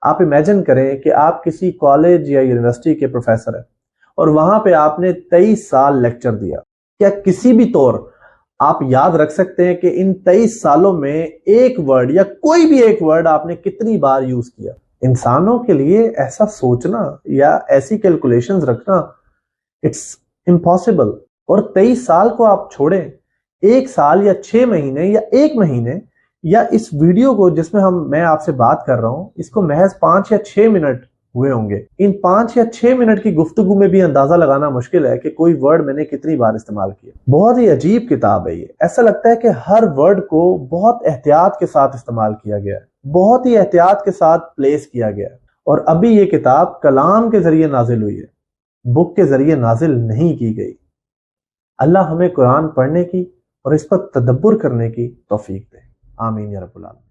آپ امیجن کریں کہ آپ کسی کالج یا یونیورسٹی کے پروفیسر ہیں اور وہاں پہ آپ نے 23 سال لیکچر دیا. کیا کسی بھی طور آپ یاد رکھ سکتے ہیں کہ ان 23 سالوں میں ایک ورڈ یا کوئی بھی ایک ورڈ آپ نے کتنی بار یوز کیا؟ انسانوں کے لیے ایسا سوچنا یا ایسی کیلکولیشنز رکھنا اٹس امپاسبل. اور 23 سال کو آپ چھوڑیں، 1 سال یا 6 مہینے یا 1 مہینے یا اس ویڈیو کو جس میں میں آپ سے بات کر رہا ہوں، اس کو محض 5 یا 6 منٹ ہوئے ہوں گے. ان 5 یا 6 منٹ کی گفتگو میں بھی اندازہ لگانا مشکل ہے کہ کوئی ورڈ میں نے کتنی بار استعمال کیا. بہت ہی عجیب کتاب ہے یہ. ایسا لگتا ہے کہ ہر ورڈ کو بہت احتیاط کے ساتھ استعمال کیا گیا ہے، بہت ہی احتیاط کے ساتھ پلیس کیا گیا ہے. اور ابھی یہ کتاب کلام کے ذریعے نازل ہوئی ہے، بک کے ذریعے نازل نہیں کی گئی. اللہ ہمیں قرآن پڑھنے کی اور اس پر تدبر کرنے کی توفیق دے. آمین یا رب العالمین.